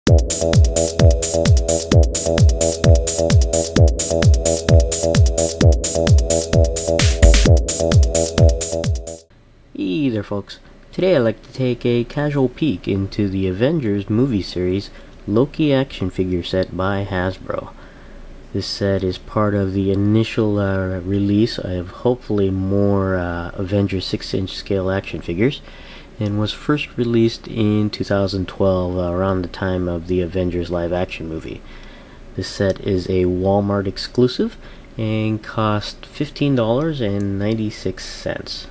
Hey there folks, today I'd like to take a casual peek into the Avengers Movie Series Loki action figure set by Hasbro. This set is part of the initial release of hopefully more Avengers 6-inch scale action figures, and was first released in 2012 around the time of the Avengers live action movie. This set is a Walmart exclusive and cost $15.96.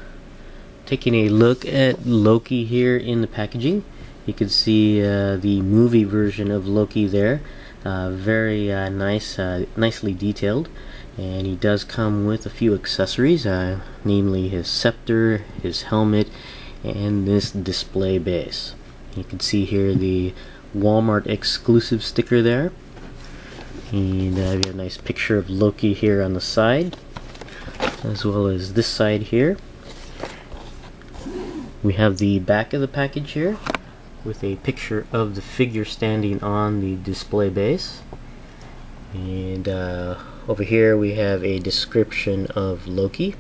Taking a look at Loki here in the packaging, you can see the movie version of Loki there. Very nicely detailed, and he does come with a few accessories, namely his scepter, his helmet, and this display base. You can see here the Walmart exclusive sticker there, and we have a nice picture of Loki here on the side, as well as this side here. We have the back of the package here with a picture of the figure standing on the display base, and over here we have a description of Loki,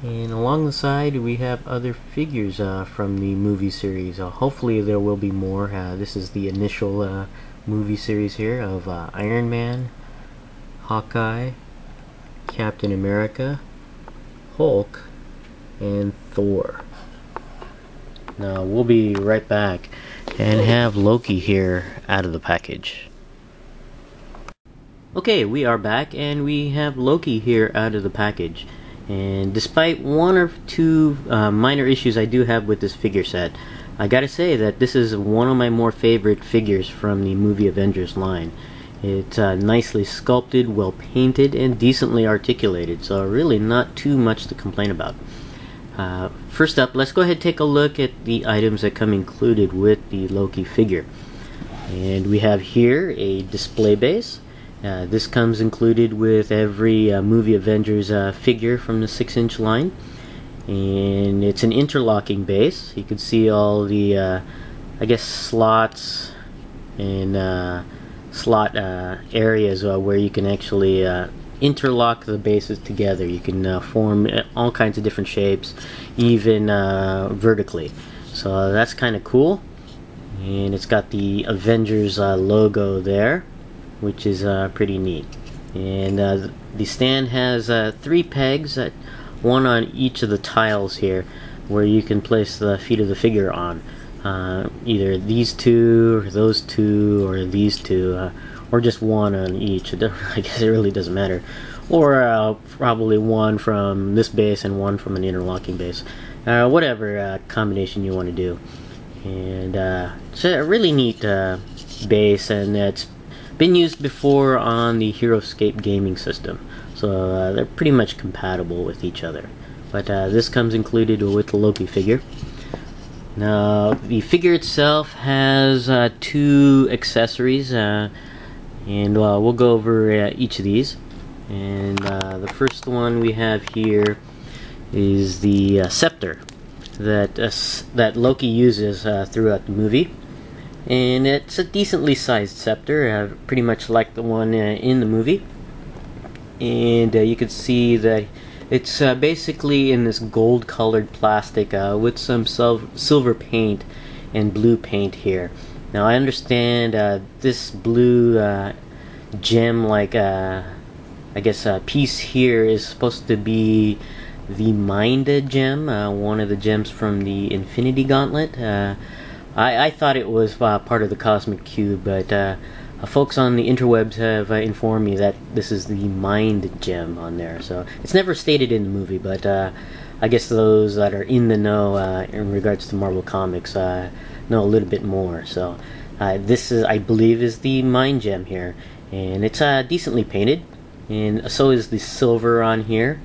and along the side we have other figures from the movie series. Hopefully there will be more. This is the initial movie series here of Iron Man, Hawkeye, Captain America, Hulk, and Thor. Now we'll be right back and have Loki here out of the package. Okay, we are back and we have Loki here out of the package. And despite one or two minor issues I do have with this figure set, I gotta say that this is one of my more favorite figures from the movie Avengers line. It's nicely sculpted, well painted, and decently articulated, so really not too much to complain about. First up, let's go ahead and take a look at the items that come included with the Loki figure. And we have here a display base. This comes included with every movie Avengers figure from the 6-inch line. And it's an interlocking base. You can see all the, I guess, slots and slot areas where you can actually interlock the bases together. You can form all kinds of different shapes, even vertically. So that's kind of cool. And it's got the Avengers logo there, which is pretty neat. And the stand has 3 pegs, one on each of the tiles here, where you can place the feet of the figure on. Either these two, or those two, or these two, or just one on each. I guess it really doesn't matter. Or probably one from this base and one from an interlocking base. Whatever combination you want to do. And it's a really neat base, and it's been used before on the HeroScape gaming system. So they're pretty much compatible with each other. But this comes included with the Loki figure. Now, the figure itself has 2 accessories, and we'll go over each of these. And the first one we have here is the scepter that Loki uses throughout the movie. And it's a decently sized scepter, pretty much like the one in the movie. And you can see that it's basically in this gold colored plastic with some silver paint and blue paint here. Now I understand this blue gem, like I guess piece here, is supposed to be the Mind gem, one of the gems from the Infinity Gauntlet. I thought it was part of the Cosmic Cube, but folks on the interwebs have informed me that this is the Mind gem on there. So it's never stated in the movie, but I guess those that are in the know in regards to Marvel Comics know a little bit more. So this is, I believe, is the Mind gem here, and it's decently painted, and so is the silver on here.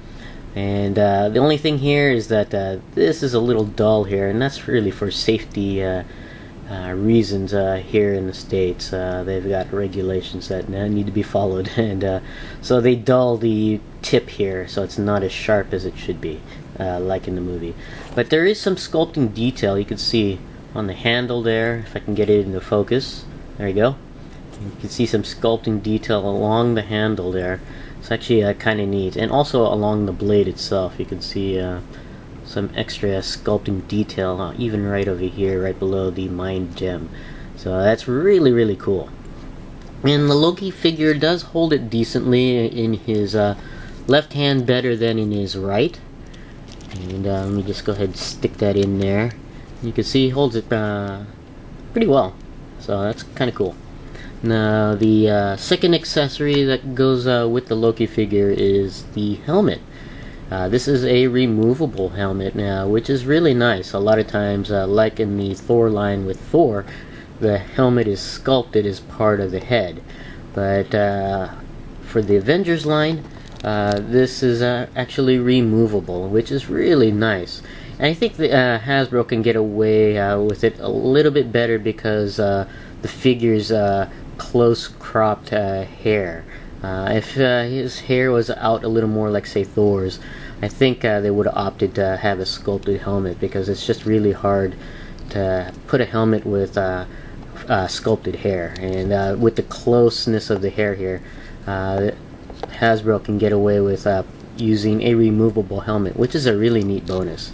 And the only thing here is that this is a little dull here, and that's really for safety reasons here in the States. They've got regulations that need to be followed, and so they dull the tip here so it's not as sharp as it should be, like in the movie. But there is some sculpting detail you can see on the handle there, if I can get it into focus. There you go. You can see some sculpting detail along the handle there. It's actually kind of neat, and also along the blade itself you can see some extra sculpting detail, even right over here, right below the mind gem. So that's really cool. And the Loki figure does hold it decently in his left hand, better than in his right. And let me just go ahead and stick that in there. You can see he holds it pretty well, so that's kind of cool. Now the second accessory that goes with the Loki figure is the helmet. This is a removable helmet now, which is really nice. A lot of times, like in the Thor line with Thor, the helmet is sculpted as part of the head. But for the Avengers line, this is actually removable, which is really nice. And I think that Hasbro can get away with it a little bit better because the figure's close cropped hair. If his hair was out a little more like, say, Thor's, I think they would have opted to have a sculpted helmet, because it's just really hard to put a helmet with sculpted hair. And with the closeness of the hair here, Hasbro can get away with using a removable helmet, which is a really neat bonus.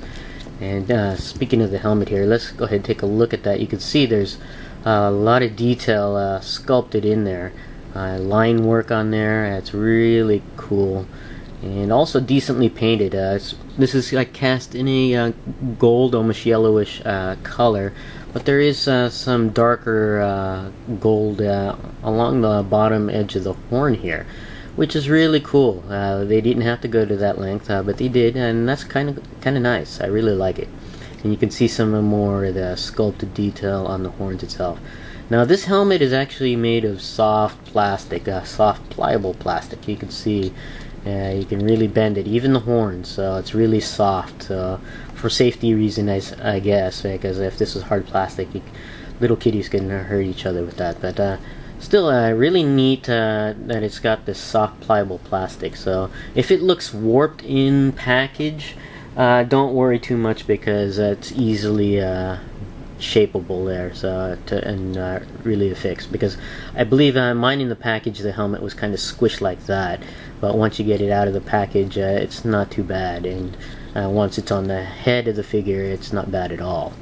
And speaking of the helmet here, let's go ahead and take a look at that. You can see there's a lot of detail sculpted in there. Line work on there, it's really cool. And also decently painted. This is like cast in a gold, almost yellowish color, but there is some darker gold along the bottom edge of the horn here, which is really cool. They didn't have to go to that length, but they did, and that's kind of nice. I really like it. And you can see some more of the sculpted detail on the horns itself. Now this helmet is actually made of soft plastic, soft pliable plastic. You can see you can really bend it, even the horns, so it's really soft. So for safety reasons, I guess, because if this was hard plastic, little kiddies can hurt each other with that. But still really neat that it's got this soft pliable plastic. So if it looks warped in package, don't worry too much, because it's easily shapeable there, so really to fix. Because I believe mine in the package, the helmet was kind of squished like that, but once you get it out of the package, it's not too bad. And once it's on the head of the figure, it's not bad at all.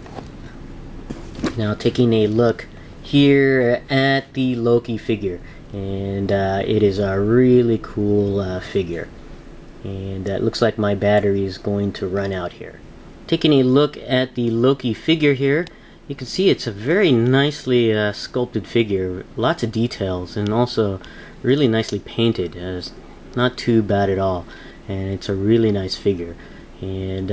Now taking a look here at the Loki figure, and it is a really cool figure. And it looks like my battery is going to run out here. Taking a look at the Loki figure here, you can see it's a very nicely sculpted figure. Lots of details, and also really nicely painted. It's not too bad at all, and it's a really nice figure. And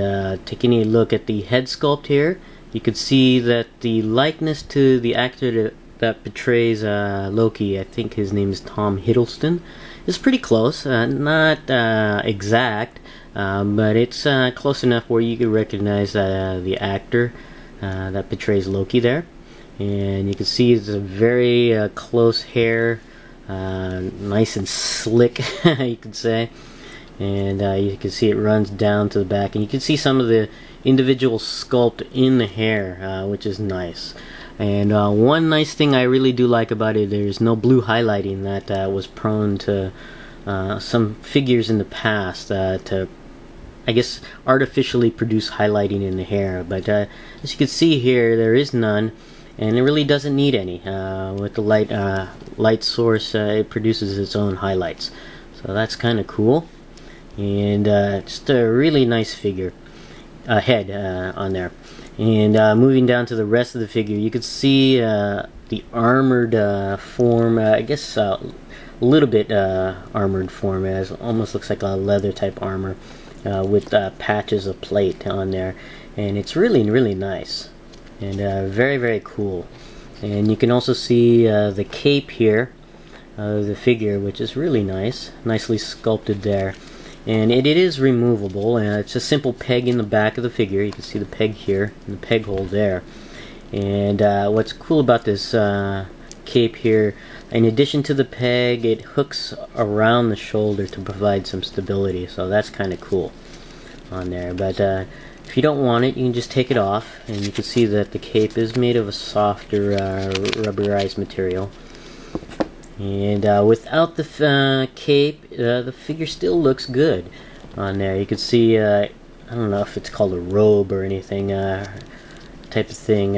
taking a look at the head sculpt here, you can see that the likeness to the actor that portrays Loki, I think his name is Tom Hiddleston, is pretty close. Not exact, but it's close enough where you can recognize the actor that portrays Loki there. And you can see it's a very close hair, nice and slick, you could say. And you can see it runs down to the back, and you can see some of the individual sculpt in the hair, which is nice. And one nice thing I really do like about it, there's no blue highlighting that was prone to some figures in the past to, I guess, artificially produce highlighting in the hair. But as you can see here, there is none, and it really doesn't need any. With the light source, it produces its own highlights. So that's kind of cool. And just a really nice figure, head on there. And moving down to the rest of the figure, you can see the armored form. I guess a little bit armored form. It almost looks like a leather type armor with patches of plate on there, and it's really nice and very cool. And you can also see the cape here of the figure, which is really nice, nicely sculpted there. And it is removable, and it's a simple peg in the back of the figure. You can see the peg here and the peg hole there. And what's cool about this cape here, in addition to the peg, it hooks around the shoulder to provide some stability, so that's kind of cool on there. But If you don't want it, you can just take it off, and you can see that the cape is made of a softer rubberized material. And without the cape, the figure still looks good on there. You can see, I don't know if it's called a robe or anything, type of thing,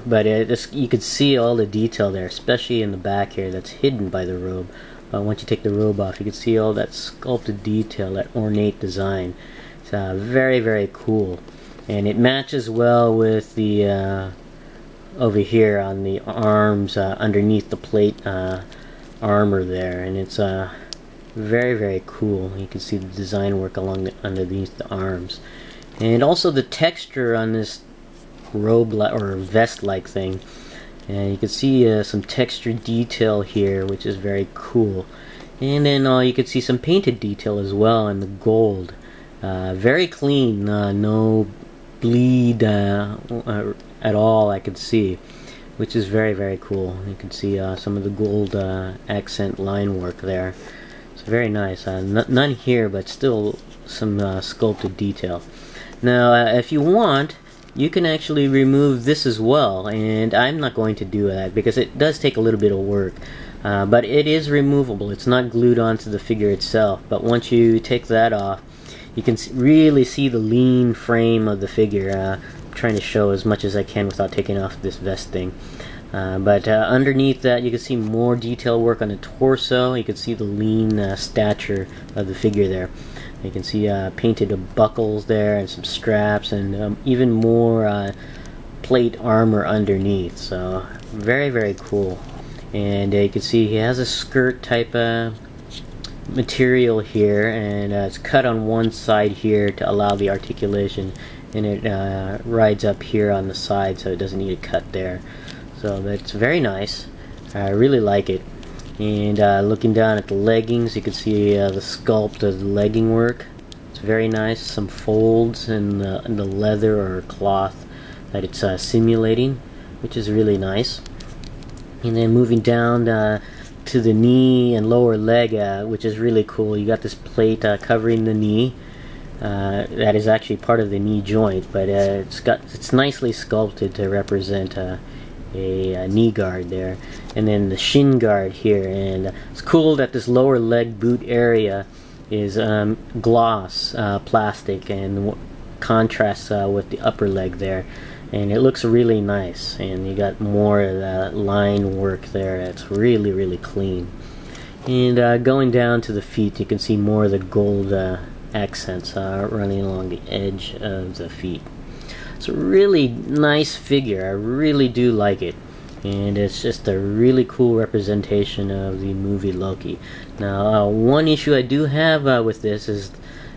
but you can see all the detail there, especially in the back here that's hidden by the robe. Once you take the robe off, you can see all that sculpted detail, that ornate design. It's very, very cool. And it matches well with the over here on the arms underneath the plate armor there, and it's very, very cool. You can see the design work underneath the arms, and also the texture on this robe or vest like thing, and you can see some texture detail here, which is very cool. And then you can see some painted detail as well in the gold. Very clean, no bleed at all I could see, which is very, very cool. You can see some of the gold accent line work there. It's very nice. None here, but still some sculpted detail. Now if you want, you can actually remove this as well, and I'm not going to do that because it does take a little bit of work, but it is removable. It's not glued onto the figure itself, but once you take that off, you can really see the lean frame of the figure. I'm trying to show as much as I can without taking off this vest thing. But underneath that, you can see more detail work on the torso. You can see the lean stature of the figure there. You can see painted buckles there and some straps, and even more plate armor underneath. So very, very cool. And you can see he has a skirt type material here, and it's cut on one side here to allow the articulation, and it rides up here on the side, so it doesn't need a cut there. So that's very nice. I really like it. And looking down at the leggings, you can see the sculpt of the legging work. It's very nice. Some folds in the leather or cloth that it's simulating, which is really nice. And then moving down to the knee and lower leg, which is really cool. You got this plate covering the knee. That is actually part of the knee joint, but it's nicely sculpted to represent a knee guard there, and then the shin guard here. And it's cool that this lower leg boot area is gloss plastic and contrasts with the upper leg there, and it looks really nice. And you got more of that line work there. It's really, really clean. And going down to the feet, you can see more of the gold accents running along the edge of the feet. It's a really nice figure. I really do like it, and it's just a really cool representation of the movie Loki. Now one issue I do have with this is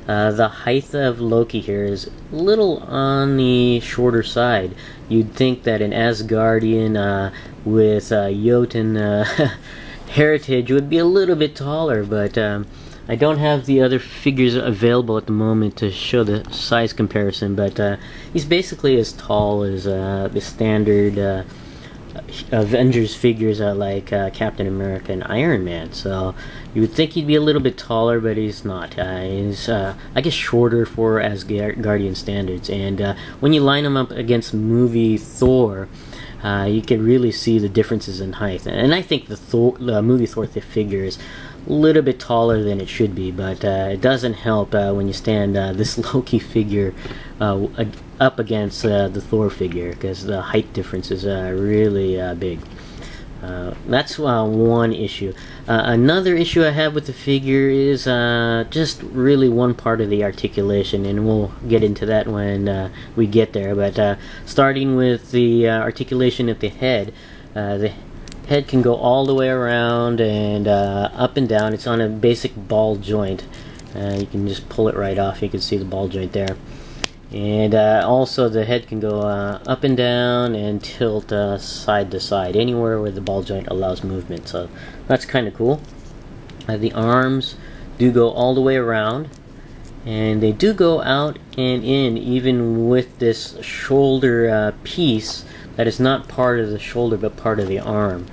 the height of Loki here is a little on the shorter side. You'd think that an Asgardian with Jotun heritage would be a little bit taller, but I don't have the other figures available at the moment to show the size comparison, but he's basically as tall as the standard Avengers figures like Captain America and Iron Man. So you would think he'd be a little bit taller, but he's not. He's, I guess, shorter for Asgardian standards. And when you line him up against movie Thor, you can really see the differences in height. And I think the movie Thor figure is a little bit taller than it should be, but it doesn't help when you stand this Loki figure up against the Thor figure, because the height differences are really big. That's one issue. Another issue I have with the figure is just really one part of the articulation, and we'll get into that when we get there. But starting with the articulation at the head can go all the way around and up and down. It's on a basic ball joint. You can just pull it right off. You can see the ball joint there. And also the head can go up and down and tilt side to side, anywhere where the ball joint allows movement. So that's kind of cool. The arms do go all the way around, and they do go out and in, even with this shoulder piece that is not part of the shoulder but part of the arm.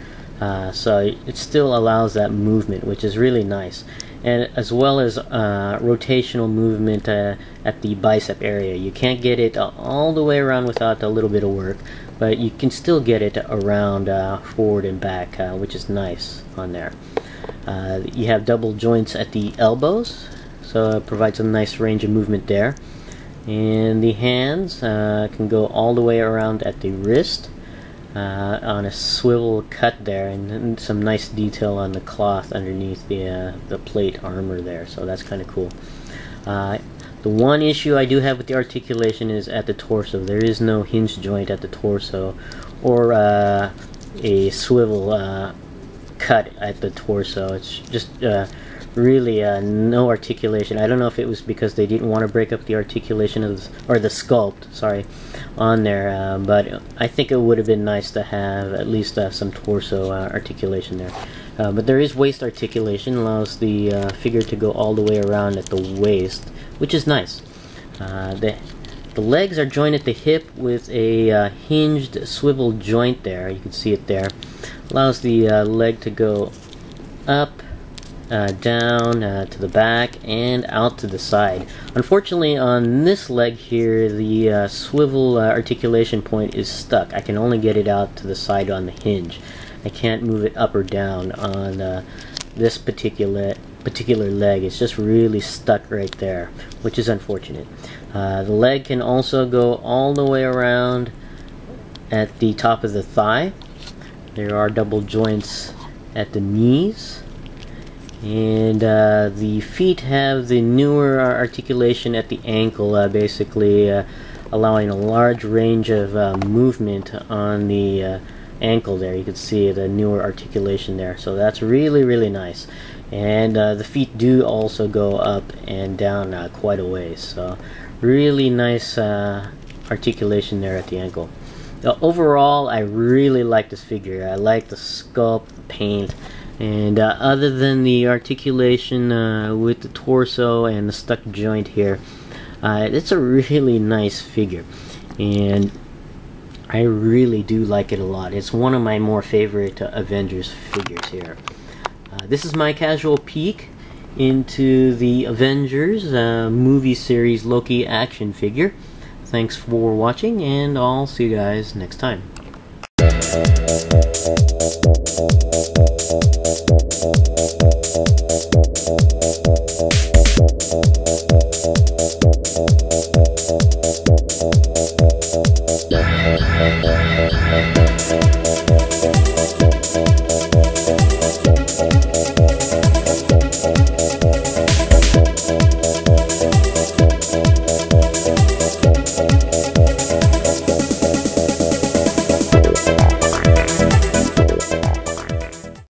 So it still allows that movement, which is really nice. and as well as rotational movement at the bicep area. You can't get it all the way around without a little bit of work, but you can still get it around forward and back, which is nice on there. You have double joints at the elbows, so it provides a nice range of movement there. And the hands can go all the way around at the wrist on a swivel cut there, and some nice detail on the cloth underneath the plate armor there, so that's kind of cool. The one issue I do have with the articulation is at the torso. There is no hinge joint at the torso, or a swivel cut at the torso. It's just really no articulation. I don't know if it was because they didn't want to break up the articulation of or the sculpt, sorry, on there, but I think it would have been nice to have at least some torso articulation there. But there is waist articulation, allows the figure to go all the way around at the waist, which is nice. The legs are joined at the hip with a hinged swivel joint there. You can see it there. Allows the leg to go up, down to the back, and out to the side. Unfortunately, on this leg here, the swivel articulation point is stuck. I can only get it out to the side on the hinge. I can't move it up or down on this particular leg. It's just really stuck right there, which is unfortunate. The leg can also go all the way around at the top of the thigh. There are double joints at the knees, and the feet have the newer articulation at the ankle, basically allowing a large range of movement on the ankle there. You can see the newer articulation there, so that's really nice. And the feet do also go up and down quite a ways, so really nice articulation there at the ankle. Overall, I really like this figure. I like the sculpt, the paint, and other than the articulation with the torso and the stuck joint here, it's a really nice figure, and I really do like it a lot. It's one of my more favorite Avengers figures here. This is my casual peek into the Avengers movie series Loki action figure. Thanks for watching, and I'll see you guys next time.